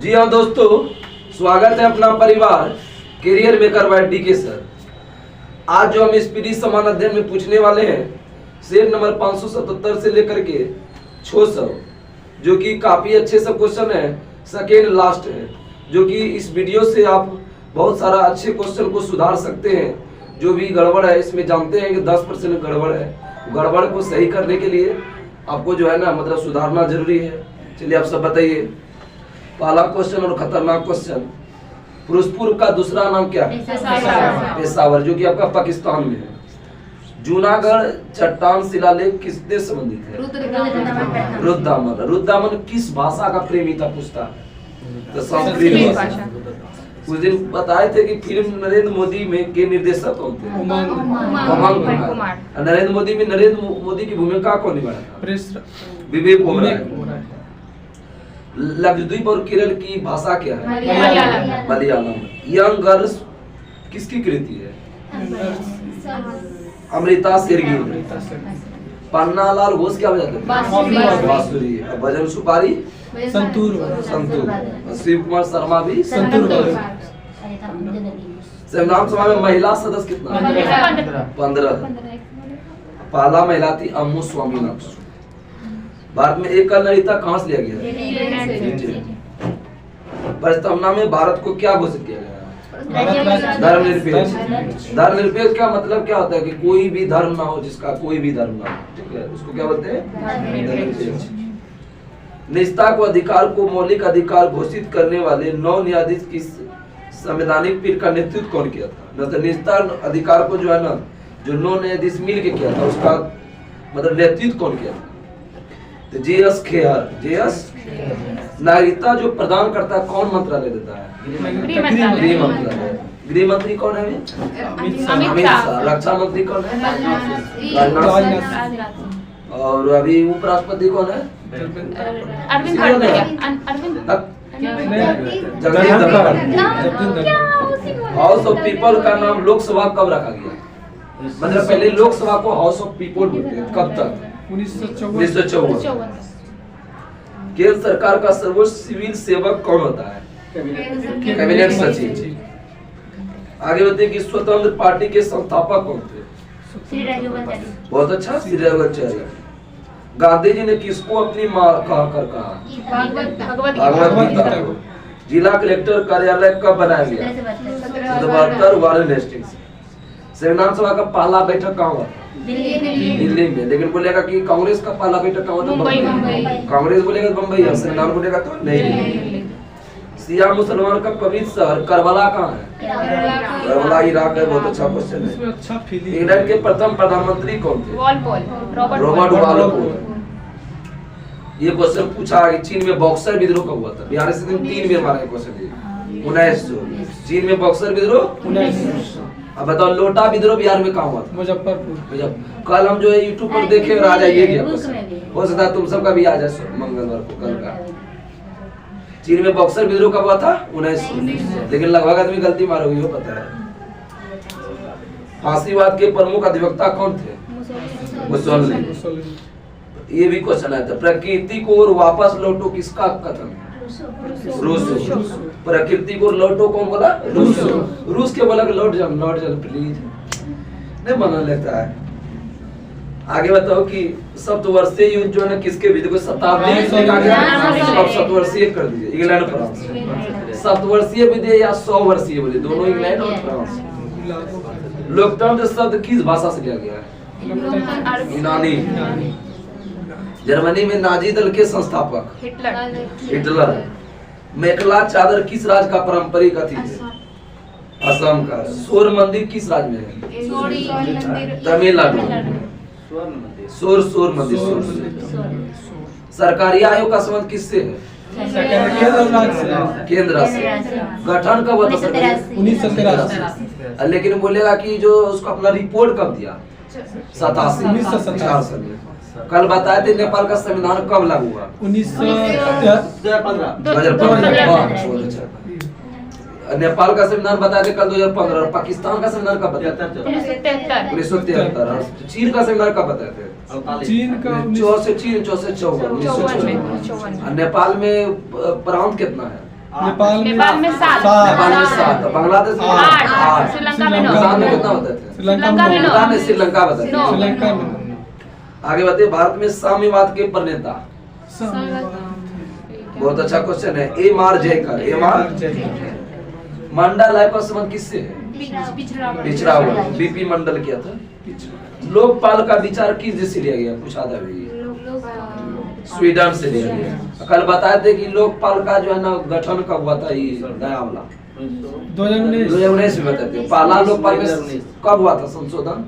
जी हाँ दोस्तों, स्वागत है अपना परिवार career maker by DK sir. आज जो हम स्पीडी समान अध्ययन में पूछने वाले हैं शेर नंबर 577 से लेकर के 600, जो कि काफी अच्छे सब क्वेश्चन है, सेकेंड लास्ट है, जो कि इस वीडियो से आप बहुत सारा अच्छे क्वेश्चन को सुधार सकते हैं। जो भी गड़बड़ है इसमें जानते हैं कि 10% गड़बड़ है, गड़बड़ को सही करने के लिए आपको जो है ना मतलब सुधारना जरूरी है। चलिए आप सब बताइए। पहला क्वेश्चन और खतरनाक क्वेश्चन, फिरोजपुर का दूसरा नाम क्या है? पेशावर, जो कि आपका पाकिस्तान में है। जूनागढ़ चट्टान शिलालेख किससे संबंधित है? रुद्रदामन। रुद्रदामन किस भाषा का प्रेमी था? पूछता तो संस्कृत भाषा। उस दिन बताए थे कि फिल्म नरेंद्र मोदी में के निर्देशक कौन थे? उमंग कुमार। नरेंद्र मोदी में नरेंद्र मोदी की भूमिका कौन निभाया था? विवेक ओबेरॉय। लक्षद्वीप और केरल की भाषा क्या है? मलयालम। यंग गर्ल्स किसकी कृति है? अमृता शेरगिल। पन्नालाल घोष क्या बजाते थे? बांसुरी। भजन सुपारी संतूर। शिव कुमार शर्मा भी संतूर। संविधान सभा में महिला सदस्य कितना? 15। पहला महिला थी अम्मू स्वामीनाथन। भारत में एक नरीता कहां से लिया गया? प्रस्तावना में भारत को क्या घोषित किया गया? धर्मनिरपेक्ष। धर्मनिरपेक्ष का मतलब क्या होता है कि कोई भी धर्म ना हो, जिसका कोई भी धर्म ना हो, ठीक है, उसको क्या बोलते हैं? धर्मनिरपेक्ष। निजता को अधिकार को मौलिक अधिकार घोषित करने वाले नौ न्यायाधीश की संवैधानिक पीठ का नेतृत्व कौन किया था? तो निजता अधिकार को जो है ना, जो नौ न्यायाधीश मिल के किया था, उसका मतलब नेतृत्व कौन किया था? तो जे.एस. खेहर। नागरिकता जो प्रदान करता है कौन मंत्रालय देता है? गृह मंत्रालय। गृह मंत्री कौन है? अमित शाह। रक्षा मंत्री कौन है? राजनाथ सिंह। और अभी उपराष्ट्रपति कौन है? अरविंद हाउस ऑफ पीपल का नाम लोकसभा कब रखा गया? मतलब पहले लोकसभा को हाउस ऑफ पीपल बोलते हैं, कब तक? 1954। केंद्र सरकार का सर्वोच्च सिविल सेवक कौन होता है? कैबिनेट सचिव। आगे बताइए कि स्वतंत्र पार्टी के संस्थापक कौन थे? बहुत अच्छा, श्री रघुवंशाचार्य। गांधी जी ने किसको अपनी मां कहकर कहा? भगवत गीता को। जिला कलेक्टर कार्यालय कब बनाया गया? 72 वारेन हेस्टिंग्स। संविधान सभा का पहला बैठक कहाँ हुआ? दिल्ली में। लेकिन बोलेगा कि कांग्रेस का पहला बैठक कहाँ हुआ था? मुंबई। कांग्रेस बोलेगा बम्बई, संविधान बोलेगा तो नहीं। शिया मुसलमान का पवित्र शहर करबला कहाँ है? करबला इराक है। बहुत अच्छा क्वेश्चन है। इंग्लैंड के प्रथम प्रधानमंत्री कौन थे? Robert Walpole. ये क्वेश्चन पूछा कि चीन में बॉक्सर विद्रोह कब हुआ था? बिहार से 3 बार मारा है क्वेश्चन। 1900। चीन में बॉक्सर विद्रोह 1900। अब बताओ लोटा विद्रोह बिहार में कहाँ हुआ था? मुजफ्फरपुर। कल हम जो है यूट्यूब पर देखे और आ जाइए गया, हो सकता है तुम सबका भी आ जाए मंगलवार को, कल का। चीन में बॉक्सर विद्रोह कब हुआ था? 1900। लेकिन लगभग आदमी गलती मारोगे, वो पता है। फांसीवाद के प्रमुख अधिवक्ता कौन थे? मुसोलिनी। ये भी क्वेश्चन आया था। प्रकृति को और वापस लौटो किसका कथन? रूसो। प्रकृति को लौटो कौन बोला? रूसो। रूस के बोला कि लौट जाओ प्लीज, नहीं माना लेता है। आगे बताओ कि सप्तवर्षीय युद्ध जो है ना किसके विधि को शताब्दी सप्तवर्षीय कर दीजिए? England France. सप्तवर्षीय विधि या 100 वर्षीय विधि, दोनों इंग्लैंड और फ्रांस। लोकतंत्र शब्द किस भाषा से लिया गया है? यूनानी। जर्मनी में नाजी दल के संस्थापक हिटलर। मेखला चादर किस राज्य का पारंपरिक अतिथि है? असम का। सूर्य मंदिर किस राज्य में है? तमिलनाडु। सूर्य मंदिर। सरकारी आयोग का संबंध किससे है? केंद्र से। गठन कब हुआ था? 1983। लेकिन बोलेगा कि जो उसको अपना रिपोर्ट कब दिया? 87 में। कल बताए थे नेपाल का संविधान कब लागू हुआ? 2015। नेपाल का संविधान बताए थे कल 2015। और पाकिस्तान का संविधान कब बताया? 1973। चीन का संविधान कब बताए थे? चीन का 1954। नेपाल में प्रांत कितना है? नेपाल में 7, नेपाल में 7, बांग्लादेश में 8, श्रीलंका में भूटान में 9, कितना बताते हैं? श्रीलंका श्रीलंका में में भूटान में श्रीलंका बताते हैं। श्रीलंका में आगे बताइए, भारत में साम्यवाद के प्रणेता। बहुत अच्छा क्वेश्चन है। M R Jayakar. मंडल आय का संबंध किससे है? पिछड़ा हुआ। बीपी मंडल किया था। लोकपाल का विचार किस देश से लिया गया? पूछा था भाई, स्वीडन से लिया गया। कल बताए थे कि लोकपाल का जो है ना गठन कब हुआ था? ये नया वाला 2019 में बताते हैं। पहला लोकपाल में कब हुआ था संशोधन?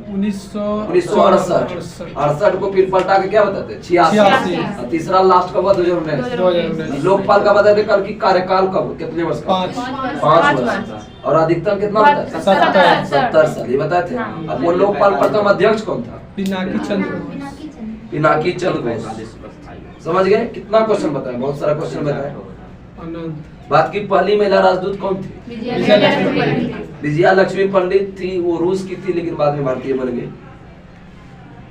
1968 को। फिर पलटा के क्या बताते हैं? 86। तीसरा लास्ट कब हुआ? 2019। लोकपाल का बताते कल की कार्यकाल कब, कितने वर्ष का? 5 वर्ष। और अधिकतम कितना बताते हैं? 70 साल। ये बताए थे। अब वो लोकपाल प्रथम अध्यक्ष कौन था? पिनाकी चंद्र घोष। समझ गए? कितना क्वेश्चन बताया? बहुत सारा क्वेश्चन बताया। बात की पहली महिला राजदूत कौन थी? विजया लक्ष्मी पंडित थी। वो रूस की थी लेकिन बाद में भारतीय बन गई।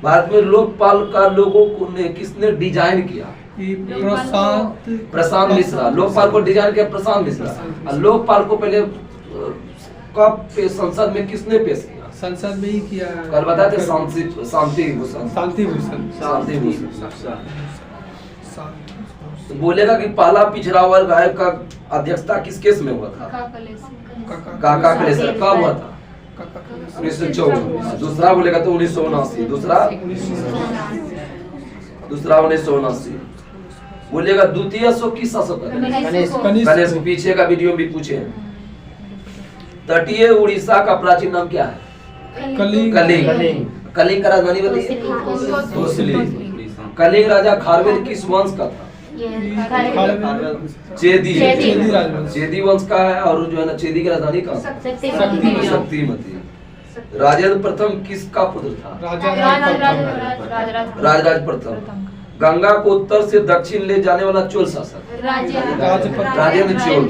भारत में लोकपाल का लोगो को किसने डिजाइन किया? प्रशांत मिश्रा। लोकपाल को डिजाइन किया प्रशांत मिश्रा। और लोकपाल को पहले कब संसद में किसने पेश किया? संसद में ही किया। कल बताए थे शांति भूषण। तो बोलेगा कि पहला पिछड़ा वर्ग आयोग का अध्यक्षता किस केस में हुआ था? काका कलेसर। कब हुआ था? 1954। दूसरा बोलेगा तो 1979। दूसरा 1979 बोलेगा। द्वितीय अशोक किस शासक? गणेश। पीछे का वीडियो भी पूछे। तटीय उड़ीसा का प्राचीन नाम क्या है? कलिंग का राजधानी बताइए। कलिंग राजा खारवेल किस वंश का था? चेदी वंश का है। और जो है ना चेदी की राजधानी का शक्तिमती। राजेंद्र प्रथम किसका पुत्र था? राजराज प्रथम। गंगा को उत्तर से दक्षिण ले जाने वाला चोल शासक? राजेंद्र चोल।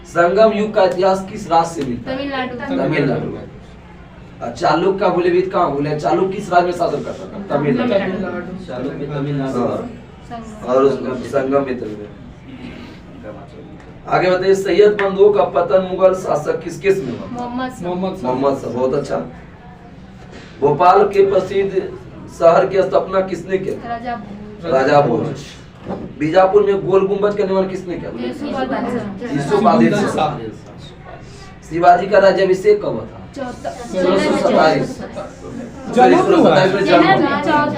संगम युग का इतिहास किस राज्य से मिलता है? तमिलनाडु। चालुक्य का मूलभूत कहाँ? बोले चालुक्य किस राज्य में शासन करता था? तमिलनाडु। और संगम मित्र में। आगे बताइए, सैयद बंधुओं का पतन मुगल शासक किस केस में हुआ? मोहम्मद शाह। बहुत अच्छा। भोपाल के प्रसिद्ध शहर की स्थापना किसने की? राजा भोज। बीजापुर में गोल गुंबद का निर्माण किसने किया? यूसुफ शाह। शिवाजी का राज्याभिषेक कब हुआ था? 1627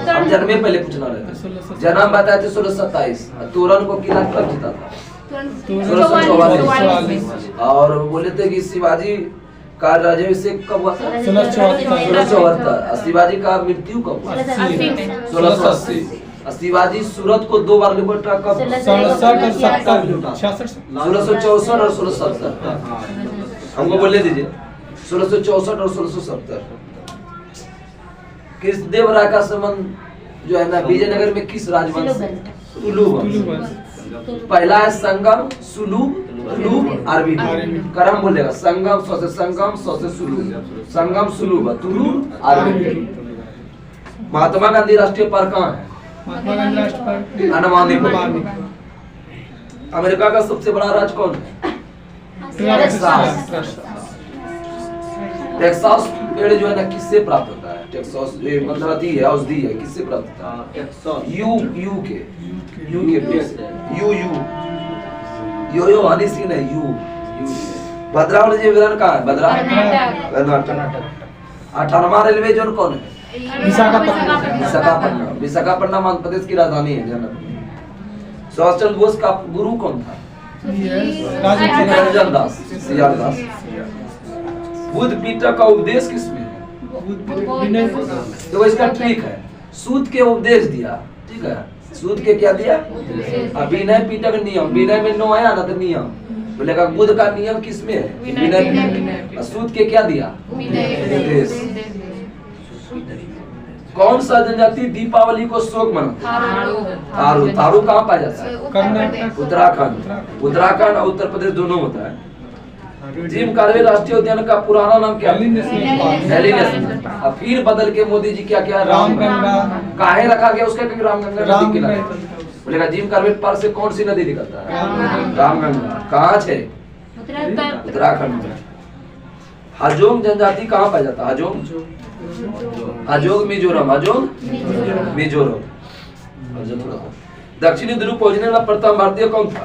हम जन्मे पहले पूछना रहता। जन्म बताए थे 1627। तोरण को किला कब जीता था? 1644। और बोले थे कि शिवाजी का राज्याभिषेक कब हुआ था? 1674। शिवाजी का मृत्यु कब हुआ? 1680। शिवाजी सूरत को 2 बार लिबर्टा कब? 1664 और 1670। हमको बोले दीजिए 1664 और 1670। कृष्णदेव राय का संबंध जो है ना विजयनगर में किस राजवंश से? तुलु वंश। पहला है संगम, सुलूब, अरबी। करम बोलेगा संगम सौ से सुलूब, तुलु, अरबी। महात्मा गांधी राष्ट्रीय पार्क कहाँ है? अंडमान निकोबार। अमेरिका का सबसे बड़ा राज्य कौन है? टेक्सास पेड़ जो है ना किससे प्राप्त होता है? टेक्सास मतलब अति है, औषधि है, किससे प्राप्त होता है? यू के पेड़ से। यो हनी सिंह है। भद्रावती जी विवरण कहाँ है? कर्नाटक। 18वां रेलवे जोन कौन है? विशाखापट्टनम आंध्र प्रदेश की राजधानी है। सुभाष चंद्र बोस का गुरु कौन था? रंजन दास। बुद्ध पिता का उपदेश किसमें है? तो इसका ट्रिक है, सूत के उपदेश दिया। ठीक है, सूत के क्या दिया? विनय पिटक नियम। विनय में 9 आया ना तो नियम बोलेगा। बुद्ध का नियम किसमें है? विनय। सूत के क्या दिया? उपदेश। कौन सा जनजाति दीपावली को शोक मनाता है? थारू कहाँ पाया जाता है? उत्तराखंड और उत्तर प्रदेश दोनों होता है। जिम कार्बे राष्ट्रीय उद्यान का पुराना नाम क्या है? फिर बदल के मोदी जी क्या रामगंगा काहे रखा गया उसका? क्योंकि रामगंगा नदी किनारे। बोलेगा जिम कार्बेट पार्क से कौन सी नदी निकलता है? रामगंगा। कहाँ है? उत्तराखंड में। हाजोंग जनजाति कहाँ पाया जाता है? हाजोंग मिजोरम। हाजोंग मिजोरम। दक्षिणी ध्रुव पहुंचने वाला प्रथम भारतीय कौन था?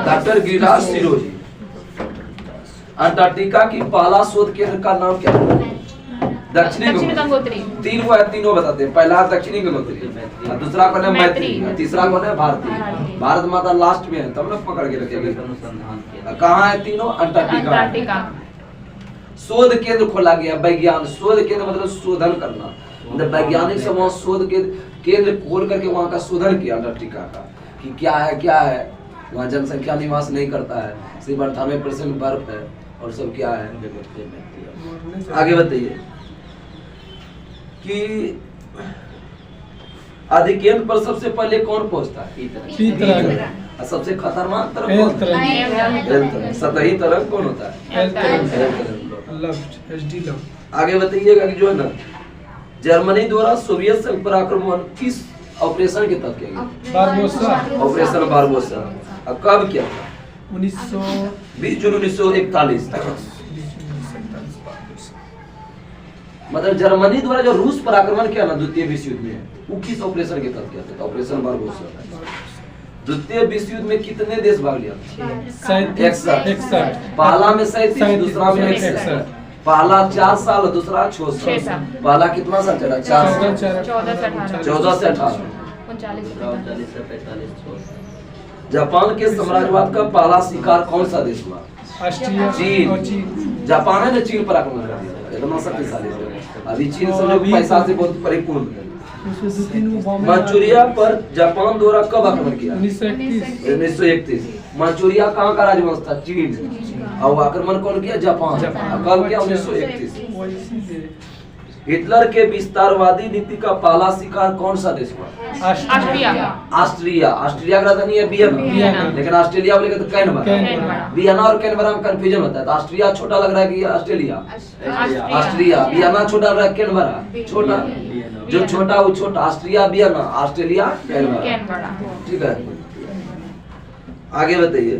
डॉक्टर गिरिराज सिरोही। अंटार्कटिका की पहला शोध केंद्र का नाम क्या है? दक्षिणी गंगोत्री। तीन वो है, तीनों बताते हैं। पहला दक्षिणी गंगोत्री, दूसरा कौन है? मैत्री, तीसरा कौन है? भारती। भारत माता लास्ट में है, तब लोग पकड़ के रखेंगे। कहाँ है तीनों? अंटार्कटिका। शोध केंद्र खोला गया, विज्ञान शोध केंद्र मतलब शोधन करना, मतलब वैज्ञानिक से वहाँ शोध केंद्र खोल करके वहाँ का शोधन किया अंटार्कटिका का कि क्या है वहाँ जनसंख्या निवास नहीं करता है, सिर्फ 98% बर्फ है और सब क्या है। आगे बताइए कि आदि केंद्र पर सबसे पहले कौन पहुंचता है? सबसे खतरनाक तरंग कौन होता है? सतही तरंग कौन होता है? आगे बताइएगा कि जो है ना जर्मनी द्वारा सोवियत संघ पर आक्रमण किस ऑपरेशन के तहत किया गया? Operation Barbarossa. कब किया था? 20 जून 1941। मतलब जर्मनी द्वारा जो रूस पर आक्रमण किया ना द्वितीय विश्व युद्ध में, वो किस ऑपरेशन के तहत किया था? Operation Barbarossa. द्वितीय विश्व युद्ध में कितने देश भाग लिया? 61। पहला में 37, दूसरा में 61। पहला 4 साल, दूसरा 6 साल। पहला कितना साल चला? 4 साल। 14 से 18। जापान के साम्राज्यवाद का पहला शिकार कौन सा देश हुआ? चीन। जापान ने चीन पर आक्रमण कर दिया, इतना शक्तिशाली है। अभी चीन समझो पैसा से बहुत परिपूर्ण है। मंचूरिया पर जापान द्वारा कब आक्रमण किया? 1931। मंचूरिया कहाँ का राजवंश था? चीन। और आक्रमण कौन किया? जापान। कब किया? 1931। हिटलर के विस्तारवादी नीति का पहला शिकार कौन सा देश हुआ? ऑस्ट्रिया का राजधानी है वियना, लेकिन ऑस्ट्रेलिया बोलेगा तो कैनबरा। वियना और कैनबरा में कंफ्यूजन होता है, तो ऑस्ट्रिया छोटा लग रहा है कि ऑस्ट्रेलिया? ऑस्ट्रिया। वियना छोटा लग रहा है, कैनबरा छोटा, जो छोटा वो छोटा। Austria Vienna, Australia Canberra. ठीक है, आगे बताइए।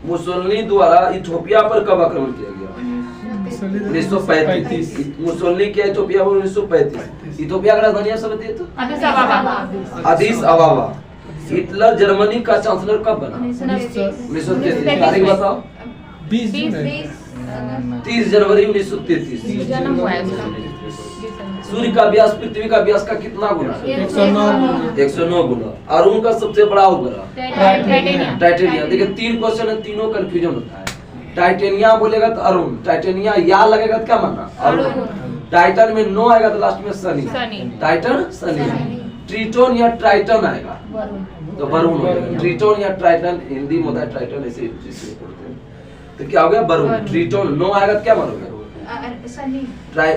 मुसोलिनी द्वारा इथियोपिया पर कब आक्रमण किया गया? 1935। मुसोलिनी के इथियोपिया में 1935। इथियोपिया का राजधानी सब बताइए तो? अदीस अबाबा। हिटलर जर्मनी का चांसलर कब बना? 1933। तारीख बताओ? 30 जनवरी 1933। सूर्य का व्यास पृथ्वी का व्यास का कितना गुना? 109 गुना। अरुण का सबसे बड़ा उपग्रह? टाइटेनियम। देखिए 3 क्वेश्चन है, तीनों कंफ्यूजन होता है। टाइटेनियम बोलेगा तो अरुण, टाइटेनिया या लगेगा तो क्या मानना? अरुण। टाइटन में नो आएगा तो लास्ट में सनी। टाइटन सनी। ट्रिटोन या ट्राइटन आएगा तो वरुण हो जाएगा। ट्रिटोन या ट्राइटन हिंदी में होता है ट्राइटन, ऐसे तो क्या हो गया? वरुण। ट्रिटोन नो आएगा तो क्या मानोगे?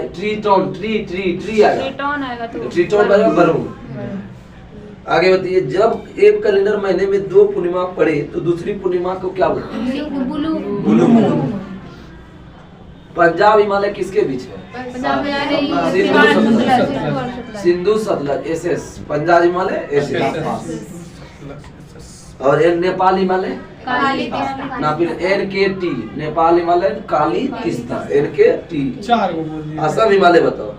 ट्रिटोन ट्री आएगा तो ट्रिटोन बनेगा वरुण। आगे बताइए। जब एक कैलेंडर महीने में 2 पूर्णिमा पड़े तो दूसरी पूर्णिमा को क्या बोलते हैं? बुलू मून। पंजाब हिमालय किसके बीच है? सिंधु सतलज एसएस। पंजाब हिमालय एसएस। और नेपाल हिमालय ना, फिर NKT। नेपाल हिमालय काली तीस्ता, NKT। असम हिमालय बताओ?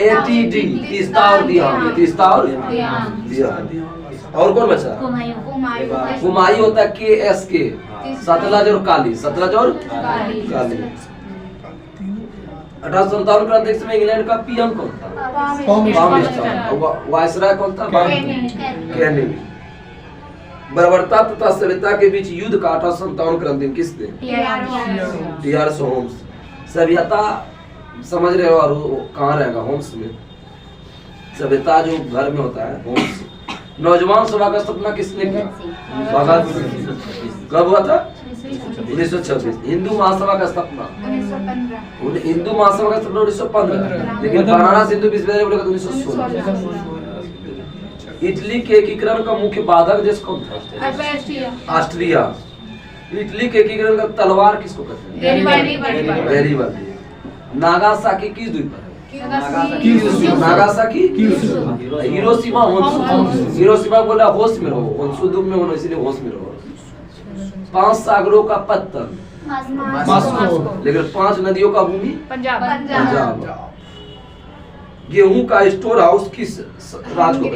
ATD तीस्ता और दियांग। तीस्ता और दियांग। और कौन बचा? कुमायूं होता है KSK। सतलज और काली। सतलज और काली। 1857 का अध्यक्ष में इंग्लैंड का PM कौन था? वायसराय कौन था? केनेडी। बर्बरता तथा सभ्यता के बीच युद्ध का 1857 का अंतिम किसने? TR Holmes. सभ्यता समझ रहे हो, और कहाँ रहेगा? होम्स में। सभ्यता जो घर में होता है, होम्स। नौजवान सभा का स्थापना किसने किया? भगत सिंह। कब हुआ था? 1926। हिंदू महासभा का स्थापना? हिंदू महासभा का स्थापना 1915। लेकिन बनारस हिंदू विश्वविद्यालय बोलेगा 1916। इटली के एकीकरण का मुख्य बाधक देश कौन था? ऑस्ट्रिया। इटली के एकीकरण का तलवार किसको कहते हैं? गैरिबाल्दी। नागासाकी किस द्वीप पर है? Nagasaki, Hiroshima Honshu. हिरोशिमा बोला होश में रहो, होन्शु दुम में होना, इसलिए होश में रहो। 5 सागरों का पत्तन मॉस्को। लेकिन 5 नदियों का भूमि पंजाब। पंजाब। गेहूं का स्टोर हाउस किस राज्य को है?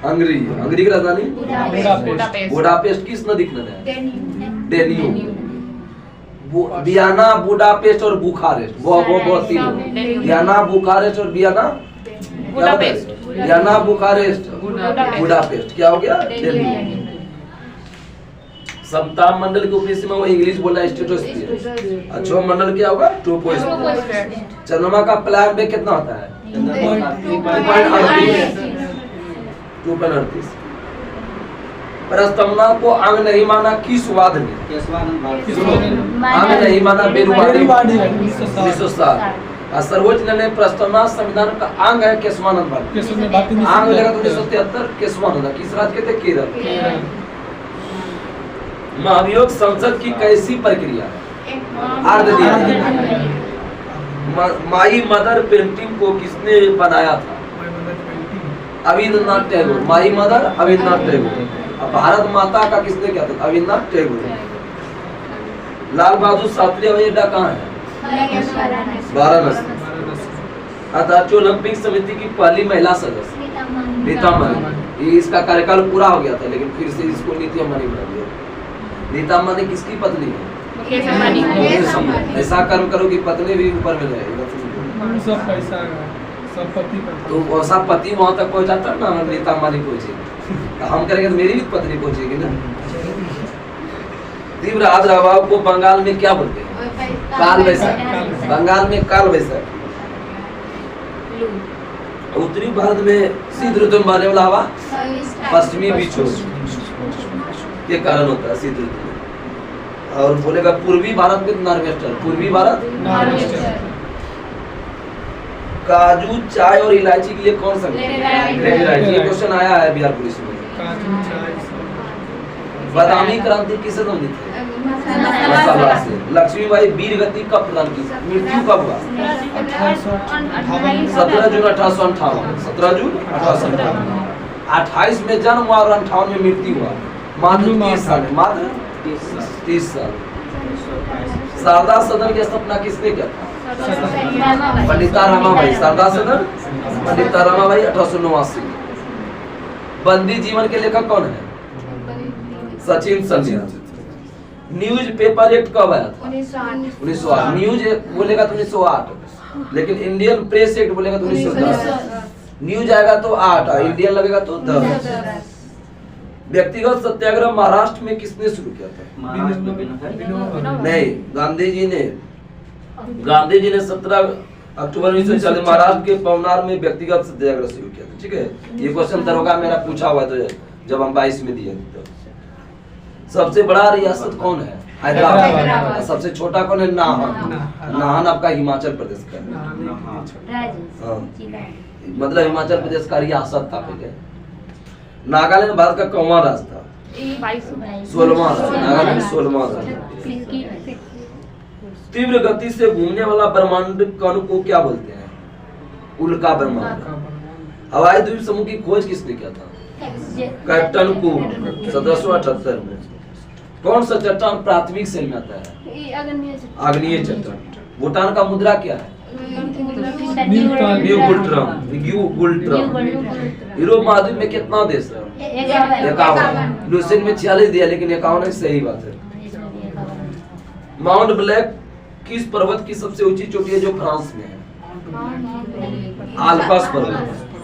हंगरी। हंगरी की राजधानी बुडापेस्ट। बुडापेस्ट किस नदी किनारे है? डेन्यूब। वियना, बुडापेस्ट और बुखारेस्ट, वो तीनों। वियना, बुखारेस्ट और Vienna Budapest. Vienna, Bucharest, Budapest. क्या हो गया? डेन्यूब। समताप मंडल के ऊपरी सीमा वो इंग्लिश बोला स्ट्रेटोस्फीयर। अच्छा मंडल क्या होगा? ट्रोपोस्फीयर। चंद्रमा का प्लान में कितना होता है? 2.38। प्रस्तावना को अंग नहीं माना किस वाद ने? अंग नहीं माना बेरुवादी 1907। और सर्वोच्च न्यायालय ने प्रस्तावना संविधान का अंग है केशवानंद भारती। अंग लेगा तो 1973 केशवानंद। किस राज्य के थे? केरल। महाभियोग संसद की कैसी प्रक्रिया है? अर्ध दिया। माई मदर पेंटिंग को किसने बनाया था? अविन्द्रनाथ टैगोर। My mother Abanindranath Tagore. अब भारत माता का किसने किया था? अविन्द्रनाथ टैगोर। लाल बहादुर शास्त्री हवाई अड्डा कहाँ है? वाराणसी। अंतर्राष्ट्रीय ओलंपिक समिति की पहली महिला सदस्य नीता अंबानी। इसका कार्यकाल पूरा हो गया था, लेकिन फिर से इसको नीति अंबानी बना दिया। नीता अंबानी किसकी पत्नी है? मुकेश अंबानी। ऐसा कर्म करो कि पत्नी भी ऊपर में जाए। सब पैसा सब पति तो वैसा पति वहां तक पहुंचाता ना, नीता अंबानी पहुंचे। हम करेंगे तो मेरी भी पत्नी पहुंचेगी ना। तीव्र आर्द्र हवा को बंगाल में क्या बोलते हैं? काल वैसाखी। बंगाल में काल वैसाखी। उत्तरी भारत में शीत ऋतु में बहने वाला हवा पश्चिमी विक्षोभ के कारण होता है शीत ऋतु में। और बोलेगा पूर्वी भारत में नॉर्वेस्टर। पूर्वी भारत काजू, चाय और इलायची के लिए कौन सा? ये क्वेश्चन आया है बिहार पुलिस में। बादामी क्रांति किसे संबंधित है? मसाला से। लक्ष्मीबाई वीर गति कब प्रदान की? मृत्यु कब हुआ? 17 जून 1858। 17 जून 1858। 28 में जन्म हुआ और 58 में मृत्यु हुआ। मात्र 30 साल। मात्र 30 साल। शारदा सदन की स्थापना किसने किया था? पंडिता रमाबाई। शारदा सदन पंडिता रमाबाई 1889। बंदी जीवन के लेखक कौन है? सचिन संध्या। न्यूज पेपर एक्ट कब आया था? 1908। न्यूज बोलेगा तो 1908, लेकिन इंडियन प्रेस एक्ट बोलेगा तो 1910। न्यूज आएगा तो 8 और इंडियन लगेगा तो 10। व्यक्तिगत सत्याग्रह महाराष्ट्र में किसने शुरू किया था? नहीं, गांधी जी ने 17 अक्टूबर 1940 महाराष्ट्र के पवनार में व्यक्तिगत सत्याग्रह शुरू किया था। ठीक है, ये क्वेश्चन दरोगा मेरा पूछा हुआ था जब हम 22 में दिए। सबसे बड़ा रियासत कौन है? हैदराबाद। सबसे छोटा कौन है? नाहन। नाहन आपका हिमाचल प्रदेश का है। मतलब हिमाचल प्रदेश का रियासत था पहले। नागालैंड भारत का कौन राज्य था? 16वां। नागालैंड 16वां राज्य। तीव्र गति से घूमने वाला ब्रह्मांड कण को क्या बोलते हैं? उल्का ब्रह्मांड। हवाई द्वीप समूह की खोज किसने किया था? कैप्टन कुक 1778 में। कौन सा चट्टान प्राथमिक श्रेणी में आता है? आग्नेय चट्टान। भूटान का मुद्रा क्या है? न्यू गुल्ट्रम। यूरोप महाद्वीप में कितना देश है? 51। लुसेन में 46 दिया, लेकिन 51 है, सही बात है। माउंट ब्लैक किस पर्वत की सबसे ऊंची चोटी है जो फ्रांस में है? आल्प्स पर्वत।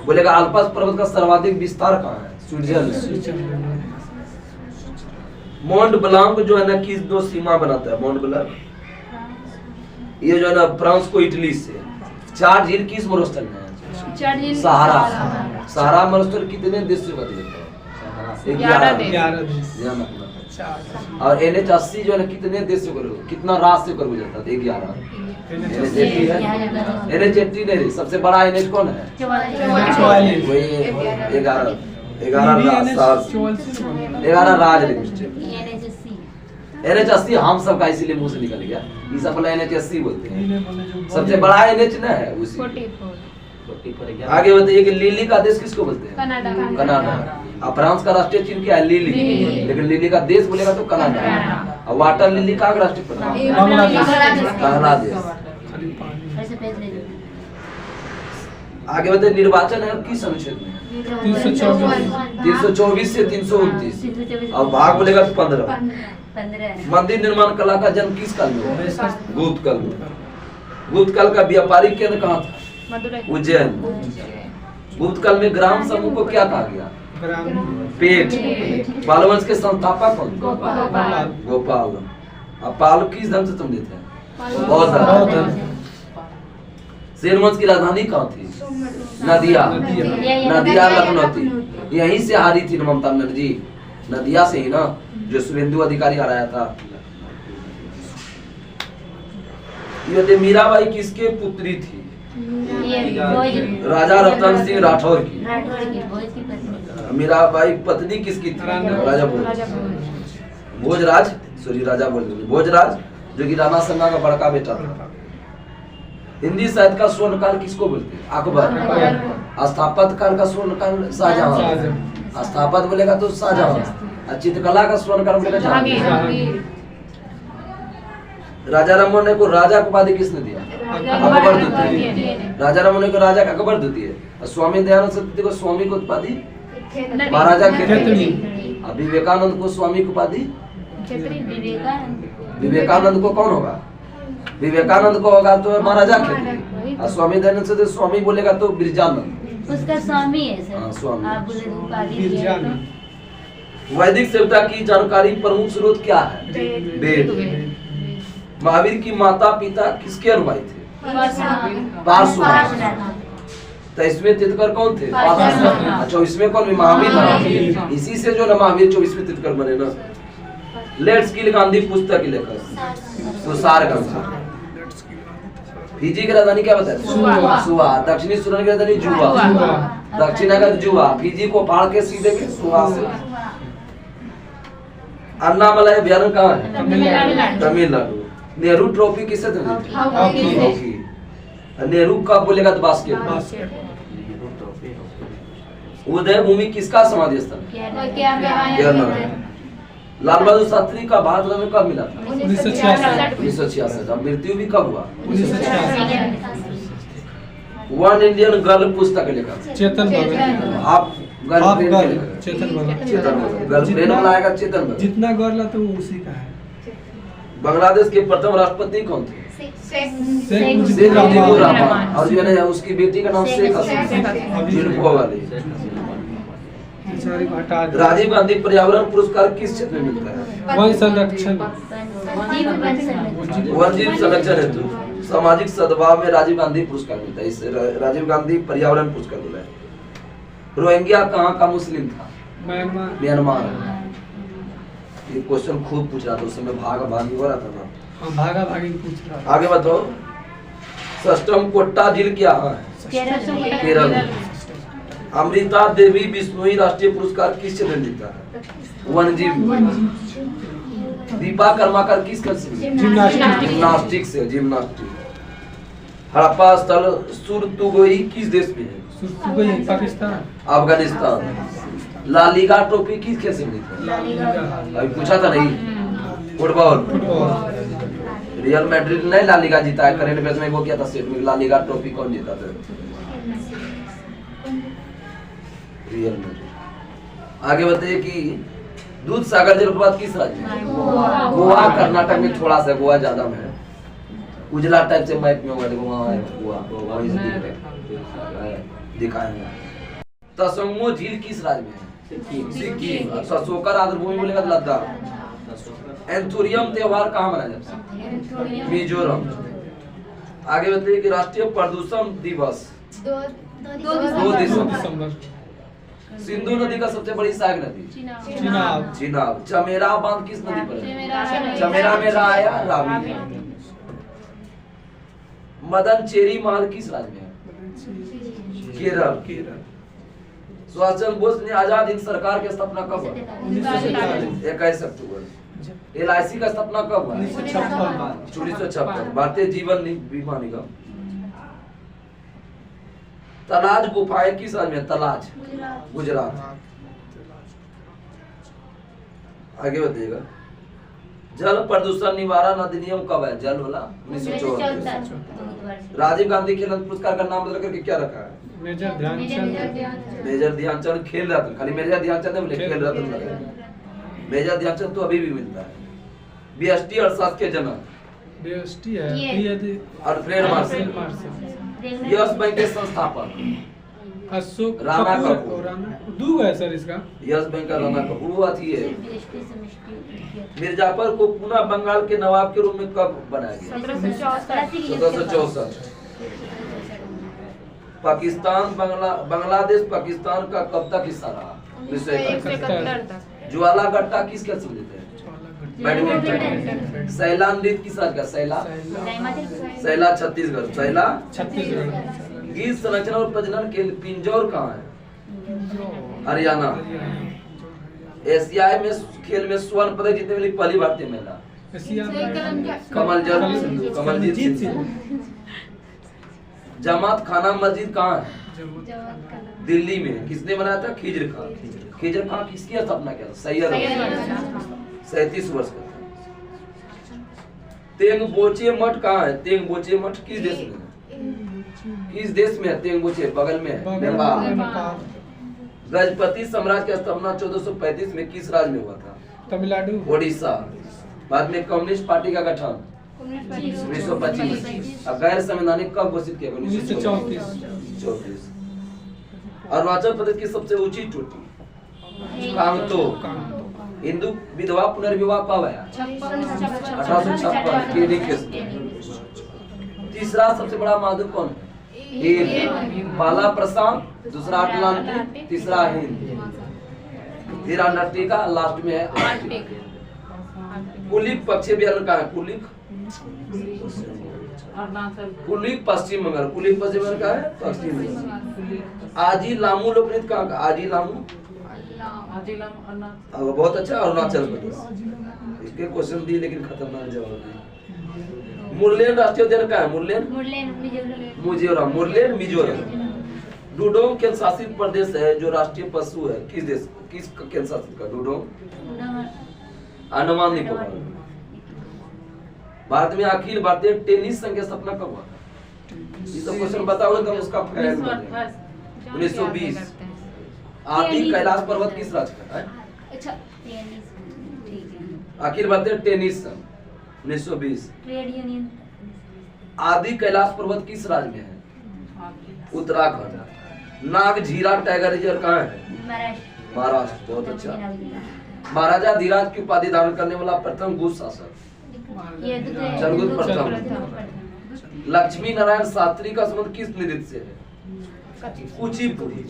बोलेगा आल्प्स पर्वत का सर्वाधिक विस्तार कहाँ है? स्विट्जरलैंड। मोंट ब्लांक जो है ना किस दो सीमा बनाता है? मोंट ब्लांक ये जो है ना फ्रांस को इटली से। 4 झील किस मरुस्थल में है? सहारा। सहारा मरुस्थल कितने देश से बदले थे? 11 देश। और NH80 जो है ना कितने देश से करो, कितना राज्य से करो जाता है? 11। NH80 नहीं, सबसे बड़ा NH कौन है? 11 राज्य। NH80 हम सबका इसीलिए मुंह से निकल गया। ये सब बोला NH80 बोलते हैं। सबसे बड़ा NH ना है उसी आगे बताइए कि लिली का देश किसको बोलते हैं? कनाडा। कनाडा। अब फ्रांस का राष्ट्रीय चिन्ह क्या है? लिली। लेकिन लिली का देश बोलेगा तो कनाडा। अब वाटर लिली का राष्ट्रीय फल? बांग्लादेश। आगे बताइए निर्वाचन आयोग किस अनुच्छेद में? 324 से 329। अब भाग बोलेगा तो 15। मंदिर निर्माण कला का जन्म किस काल में हुआ? गुप्त काल में। गुप्त काल का व्यापारिक केंद्र कहाँ था? मदुरै। उज्जैन। गुप्त काल में ग्राम समूह को क्या कहा गया? पेट। पालवंश के संस्थापक कौन थे? गोपाल। अब पाल किस धर्म से संबंधित है? बौद्ध धर्म। सेन वंश की राजधानी कहाँ थी? नदिया। नदिया लखनऊ थी। यहीं से हारी थी ममता बनर्जी, नदिया से ही ना, जो शुभेंदु अधिकारी हराया था। ये मीराबाई किसके पुत्री थी? राजा रतन सिंह राठौर की। मीराबाई पत्नी किसकी थी? राजा भोजराज, सॉरी राजा भोजराज, जो कि राणा संगा का बड़का बेटा था। हिंदी साहित्य का स्वर्ण काल किसको बोलते हैं? अकबर। स्थापत्य काल का स्वर्ण काल शाहजहां। स्थापत्य बोलेगा तो शाहजहां। चित्रकला का स्वर्ण काल बोलेगा जहांगीर। राजा राममोहन को राजा की उपाधि किसने दिया? अकबर द्वितीय। राजा राममोहन को राजा अकबर द्वितीय। स्वामी दयानंद सरस्वती को स्वामी को उपाधि महाराजा खेतड़ी। विवेकानंद को स्वामी की उपाधि? विवेकानंद को कौन होगा? विवेकानंद को होगा तो महाराजा खेतड़ी। और स्वामी दयानंद सरस्वती स्वामी बोलेगा तो बिरजानंद। उसका स्वामी है सर। स्वामी। आप बोले तो उपाधि वैदिक सभ्यता की जानकारी प्रमुख स्रोत क्या है? वेद। महावीर की माता पिता किसके अनुयायी थे? पार्श्वनाथ। तो इसमें तीर्थंकर कौन थे? अच्छा, इसमें कौन? महावीर। इसी से जो ना महावीर 24वें तीर्थंकर बने ना। लेट्स किल गांधी पुस्तक के लेखक तुषार गांधी। फिजी की राजधानी क्या बताया? सुवा। दक्षिणी सूडान की राजधानी जुबा। दक्षिण का जुबा। फिजी को फाड़ के सीधे के सुवा से। अन्नामलाई अभयारण्य कहाँ है? तमिलनाडु। नेहरू ट्रॉफी किससे दी? हॉकी। नेहरू कप बोलेगा तो बास्केटबॉल। उदय भूमि किसका समाधि स्थल है? लाल बहादुर शास्त्री का भारत रत्न कब मिला था? 1966। अब मृत्यु भी कब हुआ? 1966। वन इंडियन गर्ल पुस्तक लेखक चेतन भगत। आप गर्लफ्रेंड के लेखक? चेतन भगत। गर्लफ्रेंड बनाएगा चेतन भगत। जितना गर्ल है तो वो उसी का है। बांग्लादेश के प्रथम राष्ट्रपति कौन थे? शेख शेख मुजीबुर मुजीबुर रहमान। रहमान। और जो है उसकी बेटी का नाम शेख हसीना। जिनको वाली। बेचारी को हटा दे। राजीव गांधी पर्यावरण पुरस्कार किस क्षेत्र में मिलता है? वन संरक्षण। वन जीव संरक्षण हेतु सामाजिक सद्भाव में राजीव गांधी पुरस्कार मिलता है। इसे राजीव गांधी पर्यावरण पुरस्कार मिला है। रोहिंग्या कहाँ का मुस्लिम था? म्यांमार। ये क्वेश्चन खूब पूछ रहा था उस समय, भागा भागी हो रहा था ना। भागा भागी पूछ रहा। आगे बताओ। सष्टम कोट्टा झील क्या है? केरल। अमृता देवी बिश्नोई राष्ट्रीय पुरस्कार किस क्षेत्र में जीता है? वन्यजीव। दीपा कर्माकर किस खेल से? जिम्नास्टिक से। जिम्नास्टिक। हड़प्पा स्थल सुरतुगोई किस देश में है? Pakistan. Afghanistan. La Liga trophy किस खेल से मिली थी? अभी पूछा था नहीं। फुटबॉल। रियल मैड्रिड ने ला लीगा जीता है। करेंट अफेयर्स में वो किया था स्टेट में। ला लीगा ट्रॉफी कौन जीता था? Real Madrid. आगे बताइए कि दूध सागर जलप्रपात किस राज्य में? गोवा। कर्नाटक में थोड़ा सा, गोवा ज्यादा में है। उजला टाइप से मैप में होगा, देखो वहाँ है गोवा। वहीं से दिखाएंगे। तसंगमो झील किस राज्य में है? सिक्किम। शोकर आर्द्रभूमि बोलेगा तो लद्दाख। एंथोरियम त्योहार कहाँ मनाया जाता है? मिजोरम। आगे बताइए कि राष्ट्रीय प्रदूषण दिवस 2 दिसंबर। सिंधु नदी का सबसे बड़ी सहायक नदी? चिनाब। चमेरा बांध किस नदी पर है? चमेरा में राया रावी। मदन चेरी महल किस राज्य में है? केरल। सुभाष चंद्र बोस ने आजाद हिंद सरकार की स्थापना कब हुआ? 21 अक्टूबर। LIC का स्थापना कब हुआ? 1956। भारतीय जीवन बीमा निगम। तलाज गुफाएं किस राज्य में? तलाज गुजरात। आगे बताइएगा। जल प्रदूषण निवारण अधिनियम कब है? जल वाला 1974। राजीव गांधी खेल रत्न पुरस्कार का नाम बदल करके क्या रखा है? मेजर ध्यानचंद। मेजर ध्यानचंद खेल रत्न, खाली मेजर ध्यानचंद बोले खेल रत्न लगे। मेजर ध्यानचंद तो अभी भी मिलता है। बीएसटी अर्थशास्त्र के जनक बीएसटी है अल्फ्रेड मार्शल। यस बैंक के संस्थापक अशोक राणा कपूर। कपूर। दो है सर इसका। यस बैंक का राणा कपूर। वो अथी है मिर्जापुर को पुनः बंगाल के नवाब के रूप में कब बनाया गया? 1764। पाकिस्तान बांग्लादेश पाकिस्तान का कब तक हिस्सा रहा? 1971 तक। ज्वाला गट्टा किस खेल से मिलते हैं? बैडमिंटन। सैला नृत्य किस राज्य का? सैला छत्तीसगढ़। सैला छत्तीसगढ़। गीत संरचना और प्रजनन केंद्र पिंजौर कहाँ है? हरियाणा। एशियाई में खेल में स्वर्ण पदक जीतने वाली पहली भारतीय महिला? कमलजीत सिंधु। जमात खाना मस्जिद कहाँ है? दिल्ली में। किसने बनाया था? खिजर खान। खिजर खान किसकी स्थापना किया था? सैयद। 37 वर्ष का था। तेंगबोचे मठ कहाँ है? तेंगबोचे मठ किस देश में है? किस देश में है तेंगबोचे? बगल में है नेपाल। गजपति साम्राज्य की स्थापना 1435 में किस राज्य में हुआ था? तमिलनाडु। ओडिशा। बाद में कम्युनिस्ट पार्टी का गठन 1925। और गैर संवैधानिक कब घोषित किया? 1934। अरुणाचल प्रदेश की सबसे ऊंची चोटी कांगतो। हिंदू विधवा पुनर्विवाह कब आया? 1856। तीसरा सबसे बड़ा महाद्वीप कौन है? पहला प्रशांत, दूसरा अटलांटिक, तीसरा हिंद, फिर अंटार्कटिका, लास्ट में है आर्कटिक। कुलिक पश्चिम बंगाल का है? कुलिक पश्चिम बंगाल। कुलिक पश्चिम बंगाल का है? पश्चिम बंगाल। आजी लामू लोकनृत्य कहाँ का? आजी लामू बहुत अच्छा। अरुणाचल प्रदेश। इसके क्वेश्चन दिए लेकिन खतरनाक जवाब नहीं। मुरलेन राष्ट्रीय उद्यान का है? मुरलेन मिजोरम। डुडोंग केंद्र शासित प्रदेश है जो राष्ट्रीय पशु है किस देश? किस केंद्र शासित का? डुडोंग अंडमान निकोबार। भारत में अखिल भारतीय टेनिस संघ की स्थापना कब हुआ? ये सब क्वेश्चन बताओगे तो उसका फैन बन जाएगा। 1920। आदि कैलाश पर्वत किस राज्य का है? अच्छा ठीक है। अखिल भारतीय टेनिस संघ 1920। Trade union. आदि कैलाश पर्वत किस राज्य में है? उत्तराखंड। नागझीरा टाइगर रिजर्व कहाँ है? महाराष्ट्र। बहुत अच्छा। महाराजा धीराज की उपाधि धारण करने वाला प्रथम गुप्त शासक? चंद्रगुप्त प्रथम। लक्ष्मी नारायण शास्त्री का संबंध किस नृत्य से है? कुचिपुड़ी।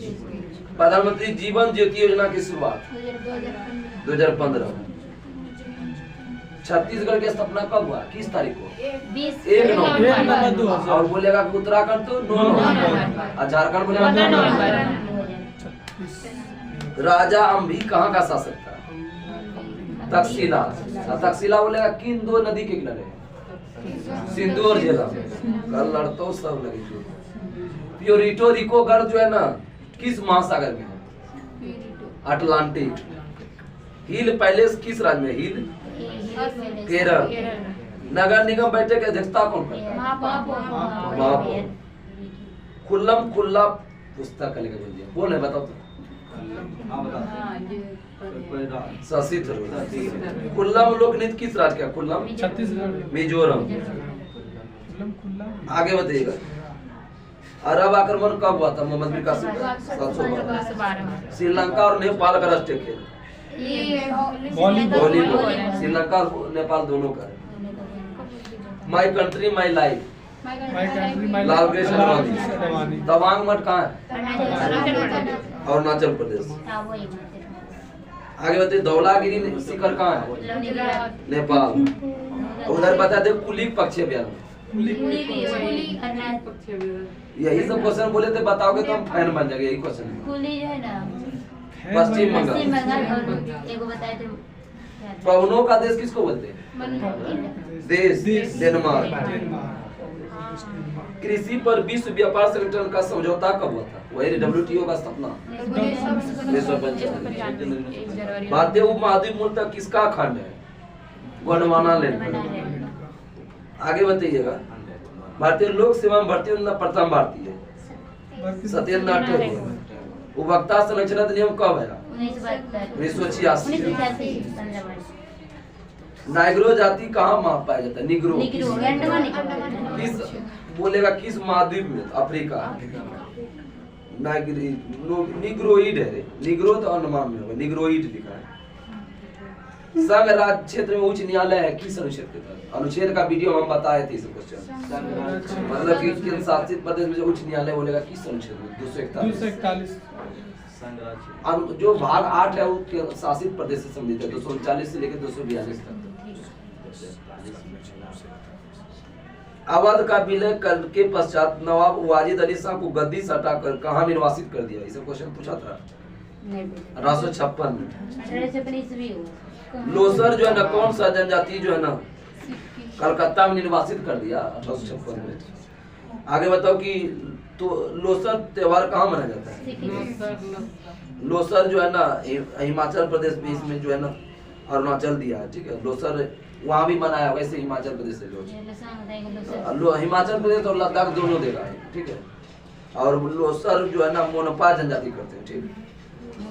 प्रधानमंत्री जीवन ज्योति योजना की शुरुआत 2015। छत्तीसगढ़ की स्थापना कब हुआ? किस तारीख को? 1 नवंबर। और बोलेगा कि उत्तराखंड तो 9 नवंबर। और झारखंड बोलेगा 9 नवंबर। राजा अम्भी कहाँ का शासक था? तक्षशिला। तक्षशिला बोलेगा किन दो नदी के किनारे? सिंधु और झेलम। कल लड़तो सब लगे। प्योरिटो रिको गढ़ जो है ना किस महासागर में है? अटलांटिक। हिल पैलेस किस राज्य में? हिल केरल। नगर निगम बैठक की अध्यक्षता कौन करता है? महापौर। खुल्लम खुल्ला पुस्तक का लेकर बोल दिया। कौन है बताओ तो? शशि थरूर। खुल्लम लोक नृत्य किस राज्य का? खुल्लम छत्तीसगढ़। मिजोरम। आगे बताइएगा। अरब आक्रमण कब हुआ था? मोहम्मद बिन कासिम का 712। श्रीलंका और नेपाल का राष्ट्रीय खेल? वॉलीबॉल। श्रीलंका और नेपाल दोनों का है। My country my life Lal Krishna Advani. Tawang मठ कहाँ है? अरुणाचल प्रदेश। आगे बताइए। धौलागिरी शिखर कहाँ है? नेपाल। उधर बता दे कुलिक पक्षी अभ्यारण्य। यही सब क्वेश्चन बोले थे बताओगे तो हम फैन बन जाएंगे। यही क्वेश्चन कुली जो है ना पश्चिम बंगाल। और एगो बताए थे पवनों का देश किसको बोलते हैं? देश डेनमार्क। कृषि पर विश्व व्यापार संगठन का समझौता कब हुआ था? वही WTO का स्थापना 1995। भारतीय उपमहाद्वीप मूलतः किसका खंड है? गोंडवाना लैंड। आगे बताइएगा। भारतीय लोक सेवा में भर्ती होना प्रथम भारतीय सत्येंद्रनाथ टैगोर। उपभोक्ता संरक्षण अधिनियम कब है? 1986। नाइग्रो जाति कहाँ पाया जाता है? निग्रो। किस बोलेगा किस महाद्वीप में? अफ्रीका। निग्रोइड है। निग्रो तो अंडमान में होगा, निग्रोइड लिखा है। संघ राज्य क्षेत्र में उच्च न्यायालय है किस अनुच्छेद के तहत? अनुच्छेद का वीडियो हम बताए थे इस क्वेश्चन। मतलब कि केंद्र शासित प्रदेश में जो उच्च न्यायालय बोलेगा किस अनुच्छेद में? 241। अब जो भाग 8 है वो केंद्र शासित प्रदेश से संबंधित है, 239 से लेकर 242 तक। अवध का विलय के पश्चात नवाब वाजिद अली शाह को गद्दी से हटाकर कहाँ निर्वासित कर दिया? इसे क्वेश्चन पूछा था 1856 में। लोसर जो है ना कौन सा जनजाति जो है ना कलकत्ता में निर्वासित कर दिया 1856 में। आगे बताओ कि तो लोसर त्योहार कहाँ मनाया जाता है? लोसर जो है ना हिमाचल प्रदेश में, इसमें जो है ना अरुणाचल दिया है, ठीक है। लोसर वहाँ भी मनाया, वैसे हिमाचल प्रदेश से जो हिमाचल प्रदेश और लद्दाख दोनों देगा, ठीक है। और लोसर जो है ना मोनपा जनजाति करते हैं, ठीक।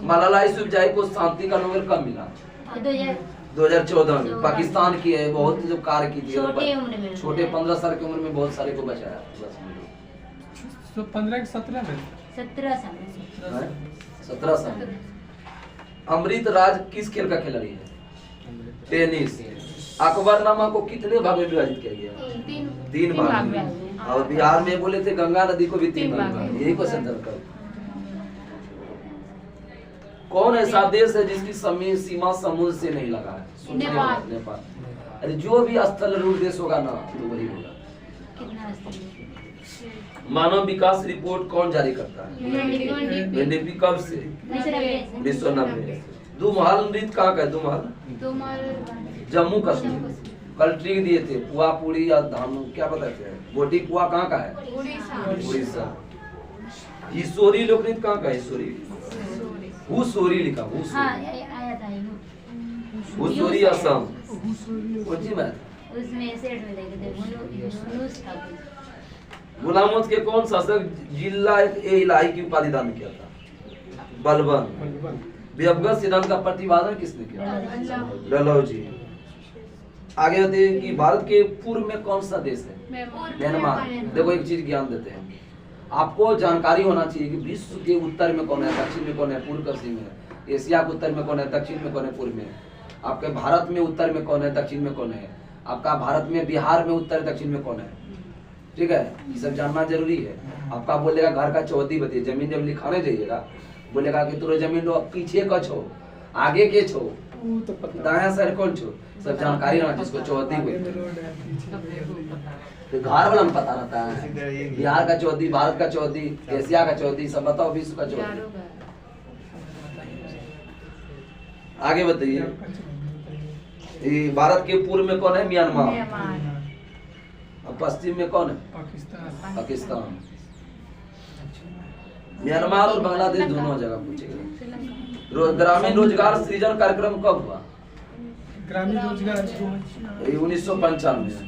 मलाला यूसुफजई को शांति का नोबेल कब मिला? 2014 में। पाकिस्तान की है, बहुत जो कार्य की थी, छोटे 15 साल की उम्र में बहुत सारे को बचाया। तो 15 के 17 में 17 साल। अमृत राज किस खेल का खिलाड़ी है? टेनिस। अकबरनामा को कितने भाग में विभाजित किया गया? 3 भाग में। और बिहार में बोले थे गंगा नदी को भी 3 भाग में। यही क्वेश्चन था। कौन ऐसा देश है जिसकी सीमा समुद्र से नहीं लगा है? नेपाल। अरे जो भी स्थल रूप देश होगा ना तो वही होगा। मानव विकास रिपोर्ट कौन जारी करता है? UNDP। कब से? 1990। दुमहल नृत्य कहाँ का है? दुमहल जम्मू कश्मीर। कल ट्रिक दिए थे, पुआ पूरी या धानु क्या बताते हैं? बोटी पुआ कहाँ का है? उड़ीसा। हिसोरी लोक नृत्य कहाँ का है? हुसोरी लिखा, हुसोरी असम। कौन सी बात? उसमें सेट में देखे थे गुलाम मोहम्मद के कौन शासक जिला इलाही की उपाधि दान किया था? बलबन। बेअबगत सिद्धांत का प्रतिपादन किसने किया? डलहौजी। आगे होते हैं कि भारत के पूर्व में कौन सा देश है? म्यांमार। देखो एक चीज ज्ञान देते हैं आपको, जानकारी होना चाहिए कि विश्व के उत्तर में कौन है, दक्षिण में कौन है, पूर्व पश्चिम में। एशिया के उत्तर में कौन है, दक्षिण में कौन है, पूर्व में। आपके भारत में उत्तर में कौन है, दक्षिण में कौन है। आपका भारत में बिहार में उत्तर दक्षिण में कौन है, ठीक है। ये सब जानना जरूरी है। आपका बोलेगा घर का चौहद्दी बताइए, जमीन जब लिखाने जाइएगा बोलेगा कि तुरे जमीन पीछे का छो, आगे के छो, दाया सर कौन छो, सब जानकारी रहना जिसको चौहद्दी तो घर वाला में पता रहता है। बिहार का चौहद्दी, भारत का चौहद्दी, एशिया का चौहद्दी, सब बताओ विश्व का चौहद्दी। आगे बताइए। भारत के पूर्व में कौन है? म्यांमार। और पश्चिम में कौन है? पाकिस्तान। म्यांमार और बांग्लादेश दोनों जगह पूछेगा। ग्रामीण रोजगार सृजन कार्यक्रम कब हुआ? ग्रामीण रोजगार 1995।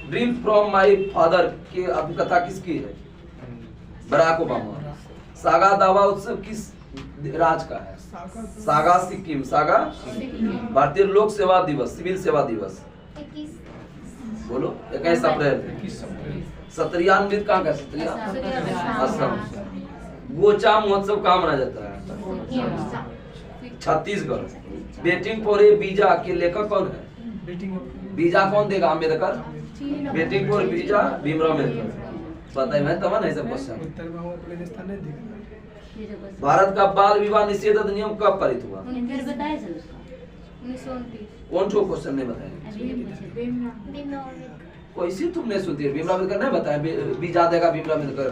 ड्रीम फ्रॉम माय फादर की कथा किसकी है? Barack Obama. सागा दावा उत्सव किस राज्य का है? सागा सिक्किम। सागा भारतीय लोक सेवा दिवस, सिविल सेवा दिवस बोलो 21 अप्रैल। सत्रिया नृत्य कहाँ का? सत्रिया असम। गोचा महोत्सव कहाँ मनाया जाता है? Chhattisgarh. Waiting for a visa के लेखक कौन है? वीजा कौन देगा? Ambedkar. Waiting for visa Bhimrao Ambedkar. पता है मैं तब नहीं सब क्वेश्चन। भारत का बाल विवाह निषेध अधिनियम कब पारित हुआ? कौन सा क्वेश्चन नहीं बताया? कैसी तुमने सुनती है? भीमराव अम्बेडकर नहीं बताया वीजा देगा भीमराव अम्बेडकर।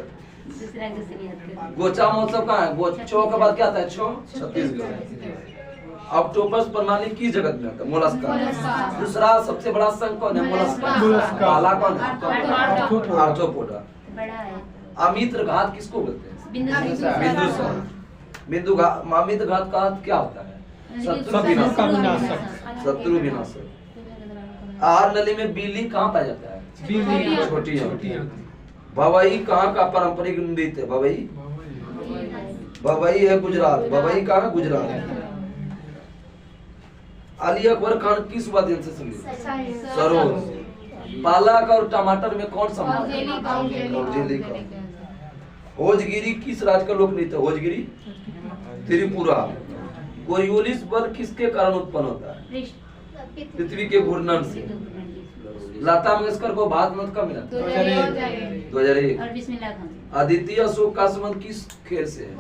गोचा महोत्सव कहाँ है? गोचो के बाद क्या आता है? छत्तीसगढ़। ऑक्टोपस प्रणाली किस जगत में होता है? मोलस्का। दूसरा सबसे बड़ा संघ कौन है? मोलस्का। काला कौन है? आर्थ्रोपोडा। बड़ा है। अमित्र घात किसको बोलते हैं? बिंदुसार। बिंदु घात, अमित्र घात का अर्थ क्या होता है? शत्रु विनाशक। शत्रु विनाशक। आहार नली में बिल्ली कहाँ पाया जाता है? बिल्ली छोटी छोटी है। होती भवई कहाँ का पारंपरिक नृत्य है? भवई भवई है गुजरात। भवई कहाँ है? गुजरात। अली अकबर खान किस वाद्य से संगीत? सरोज। पालक और टमाटर में कौन सा औजेली का। होजगिरी किस राज्य का लोक नृत्य? होजगिरी त्रिपुरा। कोरियोलिस बल किसके कारण उत्पन्न होता है? पृथ्वी के घूर्णन से। लता मंगेशकर को भारत रत्न कब मिला? 2001। और बिस्मिल्लाह खान। अद्वितीय अशोक का संबंध किस खेल से है?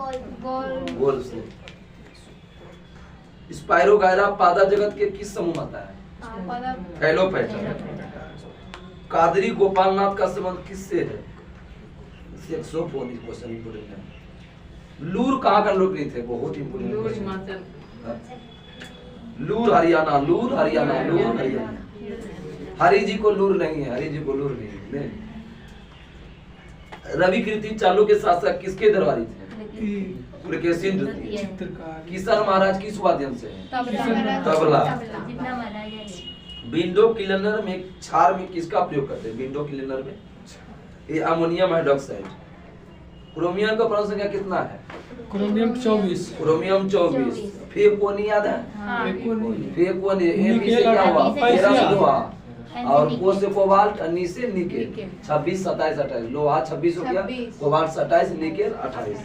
गोल से। स्पाइरोगायरा पादा जगत के किस समूह में आता है? फैलोफाइटा। कादरी गोपालनाथ का संबंध किससे है? क्वेश्चन इंपोर्टेंट है। लूर कहाँ का लोक नृत्य है? बहुत इंपोर्टेंट। लूर हरियाणा। लूर हरियाणा। लूर हरियाणा। हरि जी को लूर नहीं है। हरि जी को लूर नहीं है। रवि कृति चालुक्य शासक किसके दरबारी थे? पुलकेशी नृत्य। चित्रकार किशन महाराज किस वाद्यम से है? तबला। जितना महाराजा है। विंडो क्लीनर में क्षार में किसका प्रयोग करते हैं? विंडो क्लीनर में ये अमोनियम हाइड्रोक्साइड। क्रोमियम का परमाणु संख्या कितना है? क्रोमियम 24। क्रोमियम 24। फेकोनी याद है? फेकोनी ए बी से क्या हुआ? पैसिया। 13 हुआ। और को से कोबाल्ट, नी से निकेल। 26 27 28। लोहा 26 हो गया, कोबाल्ट 27, निकेल 28।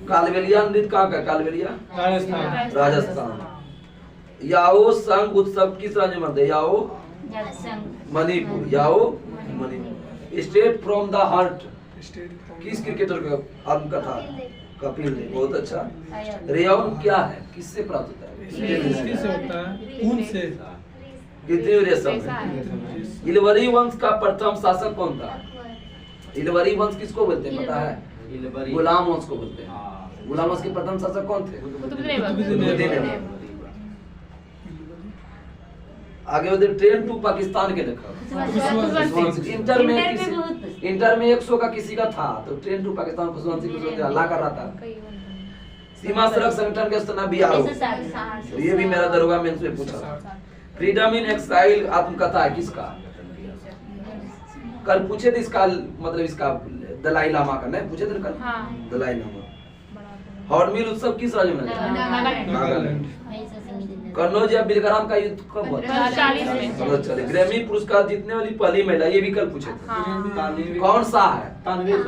कालबेलिया नृत्य कहाँ का? कालबेलिया राजस्थान। राजस्थान। याओ संघ उत्सव किस राज्य में है? याओ मणिपुर। याओ Manipur. Straight from the heart किस क्रिकेटर का आत्मकथा? कपिल देव। बहुत अच्छा। रेयन क्या है? किससे प्राप्त होता है? किससे होता है? ऊन से। कितने रेशम? इलवरी वंश का प्रथम शासक कौन था? इलवरी वंश किसको बोलते हैं पता है? गुलाम वंश को बोलते हैं। गुलाम वंश के प्रथम शासक कौन थे? कुतुबुद्दीन। आगे बढ़ते ट्रेन टू पाकिस्तान के देखो। इंटर में 100 का किसी का था तो ट्रेन टू पाकिस्तान खुशवंत सिंह हल्ला कर रहा था। सीमा सड़क संगठन के स्थापना BRO। ये भी मेरा दरोगा मेंस में पूछा। फ्रीडम इन एक्साइल आत्मकथा है किसका? कल पूछे थे इसका मतलब इसका दलाई लामा का नहीं पूछे थे कल? दलाई लामा। हॉर्नबिल उत्सव किस राज्य में? नागालैंड। कन्नौज या बिलग्राम का युद्ध कब हुआ? 1940 में। ग्रैमी पुरस्कार जीतने वाली पहली महिला, ये भी कल पूछे थे। कौन सा है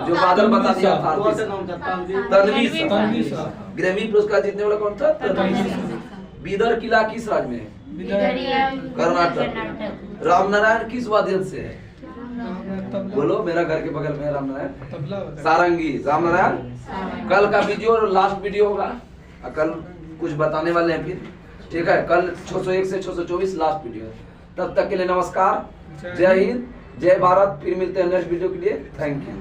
जो बादल बता दिया था? तन्वी शाह। ग्रैमी पुरस्कार जीतने वाला कौन था? बीदर किला किस राज्य में है? कर्नाटक। रामनारायण किस वाद्य से है? बोलो, मेरा घर के बगल में रामनारायण। सारंगी। रामनारायण। कल का वीडियो और लास्ट वीडियो होगा, कल कुछ बताने वाले हैं फिर, ठीक है? कल 601 से 624 लास्ट वीडियो है। तब तक के लिए नमस्कार, जय हिंद, जय भारत। फिर मिलते हैं नेक्स्ट वीडियो के लिए। Thank you.